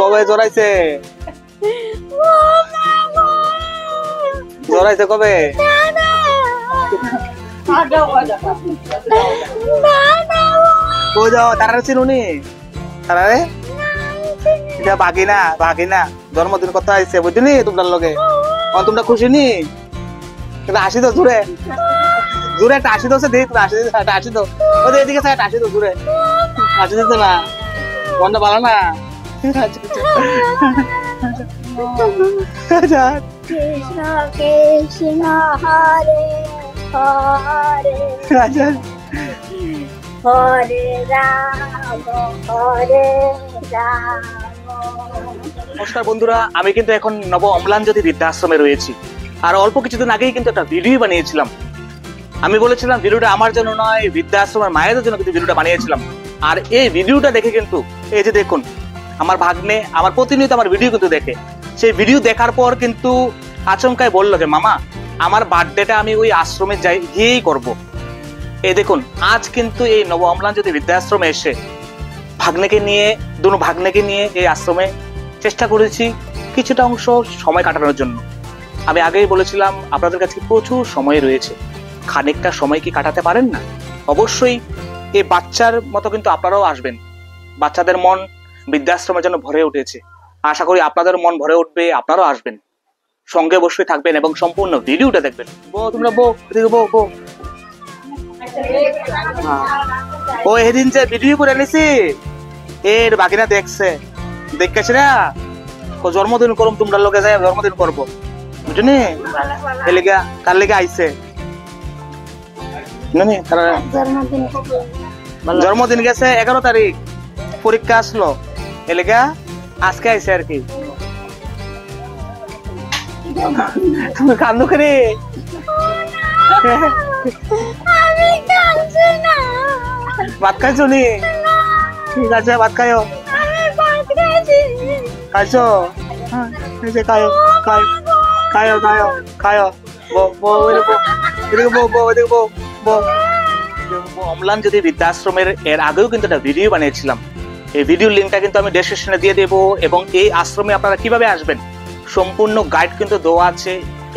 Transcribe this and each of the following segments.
কবে জড়াইছে জড়াইছে কবে কই যাও তারা চিনুনি তারা রে এটা বাগিনা জন্মদিন কথা আইছে বুঝলি তোমরা লগে তোমরা খুশি নি কিন্তু হাসি তো জুড়ে জুড়ে একটা হাসি দোছে দিই হাসি একটা হাসি তো ওদের এদিকে একটা হাসি তো জুড়ে হাসি দিত না মনটা ভালো না কৃষ্ণ কৃষ্ণ হরে হরে হরে রাম হরে রাম। নমস্কার বন্ধুরা, আমি কিন্তু এখন নব অম্লানজ্যোতি বৃদ্ধাশ্রমে রয়েছি। আর অল্প কিছুদিন আগেই কিন্তু একটা ভিডিও বানিয়েছিলাম। আমি বলেছিলাম ভিডিওটা আমার জন্য নয়, বৃদ্ধাশ্রমের মায়েদের জন্য কিন্তু ভিডিওটা বানিয়েছিলাম। আর এই ভিডিওটা দেখে কিন্তু এই যে দেখুন আমার ভাগ্নে আমার প্রতিনিয়ত আমার ভিডিও কিন্তু দেখে, সেই ভিডিও দেখার পর কিন্তু আচমকায় বললো যে মামা আমার বার্থডেটা আমি ওই আশ্রমে যাই গিয়েই করব। এই দেখুন আজ কিন্তু এই নব অম্লানজ্যোতি বৃদ্ধাশ্রমে এসে দুনো ভাগ্নেকে নিয়ে এই আশ্রমে চেষ্টা করেছি কিছুটা অংশ সময় কাটানোর জন্য। আমি আগেই বলেছিলাম আপনাদের কাছে প্রচুর সময় রয়েছে, খানিকটা সময় কি কাটাতে পারেন না? অবশ্যই এই বাচ্চার মতো কিন্তু আপনারাও আসবেন। বাচ্চাদের মন বৃদ্ধাশ্রমের জন্য ভরে উঠেছে, আশা করি আপনাদের মন ভরে উঠবে, আপনারাও আসবেন, সঙ্গে অবশ্যই থাকবেন এবং সম্পূর্ণ ভিডিওটা দেখবেন। তোমরা ও এদিন যে ভিডিও করে নিছি এর বাকিনা দেখছে না ও জন্মদিন করুম তোমরা লোকে যায় জন্মদিন করবো বুঝলি কার লেগে আইছে জন্মদিন গেছে 11 তারিখ, পরীক্ষা আসলো এলাকা আজকে আইছে আর কি। তুমি কান্দো করে ভাত খাইছো নি? ঠিক আছে ভাত খাইও খাইছো খাইও খাইও খাইও খাইও অম্লানজ্যোতি বৃদ্ধাশ্রমের এর আগেও কিন্তু একটা ভিডিও বানিয়েছিলাম। এই ভিডিওর লিঙ্কটা কিন্তু আমি ডেসক্রিপশনে দিয়ে দেবো এবং এই আশ্রমে আপনারা কিভাবে আসবেন সম্পূর্ণ গাইড কিন্তু দেওয়া আছে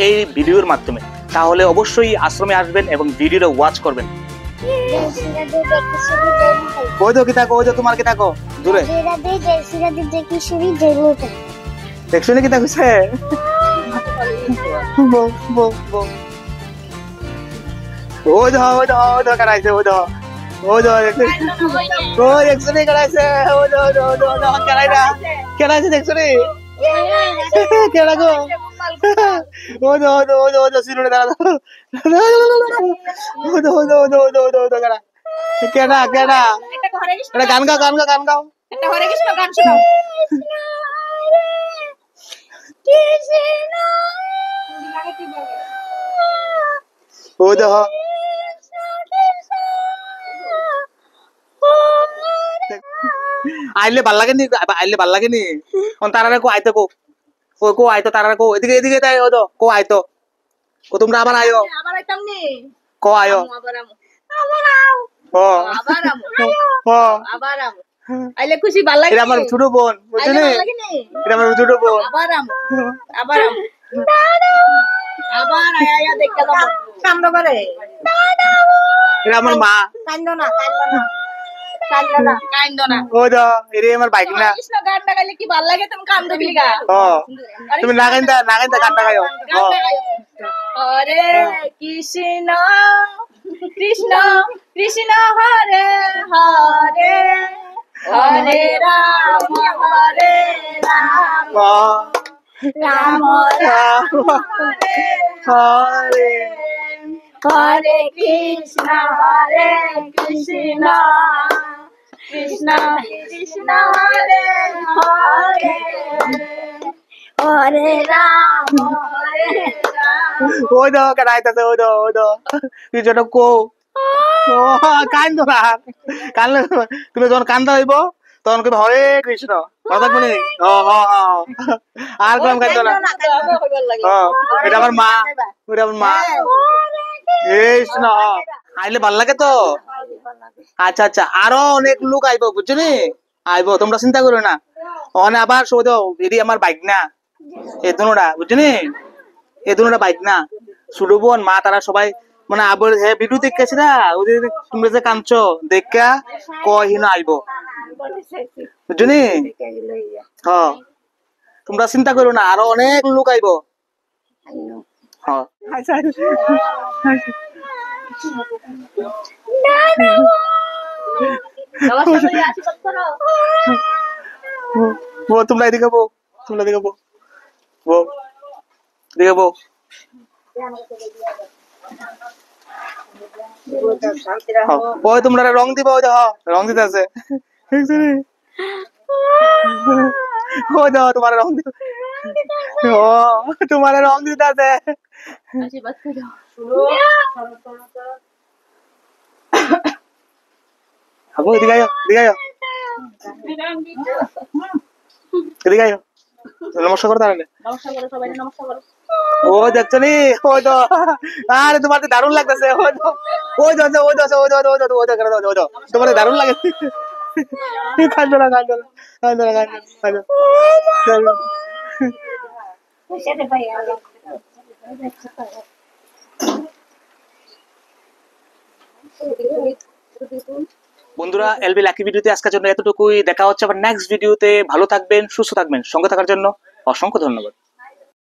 এই ভিডিওর মাধ্যমে। তাহলে অবশ্যই আশ্রমে আসবেন এবং ভিডিওটা ওয়াচ করবেন। ওই তো কি থাকো, ওই তো তোমার কি থাকো দূরে দেখছো নাকি থাকছে ওই তো কারাইছে ওই তো দেখছো নি কারাইছে কেনাইছে দেখছো নি কেনা গো সিরুনে দাঁড়া কেনা গান গাও ওই তো আইলে ভাল লাগে নি তারা কো আইতো কো আইতো তারা কো এদিকে তাই ও তো কো আইতো কো তোমরা আবার আইও কো আইও আইলে খুশি ভাল লাগে। এটা আমার ছোট বোন বুঝলি, এটা আমার ছোট বোন আবার আয়া দেখতে কান্দ করে এটা আমার মা কান্দ না ওই তো এরে আমার বাইক না কৃষ্ণ গানটা গাইলে কি ভাল লাগে তুমি কান্দ কি গা তুমি না গাইন্দা গানটা গাইও হরে কৃষ্ণ কৃষ্ণ কৃষ্ণ হরে হরে হরে রাম রাম রাম হরে হরে কৃষ্ণ কৃষ্ণ কৃষ্ণ হরে হরে হরে রাম ওই তো কারাইতাছে ওই তো কিছু কো কান্দো না কানলে তুমি যখন কান্দা হইব তখন কিন্তু হরে কৃষ্ণ কথা বলি আর কোন কান্দো না এটা আমার মা কৃষ্ণ আইলে ভাল লাগে তো। আচ্ছা আরো অনেক লোক আইবো বুঝছো নি, আইবো তোমরা চিন্তা করো না। অনে আবার সব দাও এদি আমার বাইক না এই দুনোটা বুঝছনি এই দুনোটা বাইক না ছোট বোন মা তারা সবাই মানে আবার হ্যাঁ ভিডিও দেখেছি না ওই যে তোমরা যে কাঁদছো দেখা কয় হিনো আইবো বুঝছনি হ্যাঁ তোমরা চিন্তা করো না আরো অনেক লোক আইবো হ্যাঁ বো তোমরা এদিকে বো তোমরা এদিকে বো বো এদিকে বো ওই তোমরা রং দিবা ওই দেখো রং দিতে আছে ওই দেখো তোমার রং দিতে ও তোমার রং দিতে আছে আবু এদিকে আয় এদিকে আয় এদিকে আয় নমস্কার করো তাহলে ও দেখছো নি ওই তো আরে তোমার তো দারুণ লাগতেছে ওই তো তোমার দারুণ লাগে কান্দো না বন্ধুরা এলবি লাকি ভিডিওতে আজকের জন্য এতটুকুই দেখা হচ্ছে আবার নেক্সট ভিডিওতে ভালো থাকবেন সুস্থ থাকবেন সঙ্গে থাকার জন্য অসংখ্য ধন্যবাদ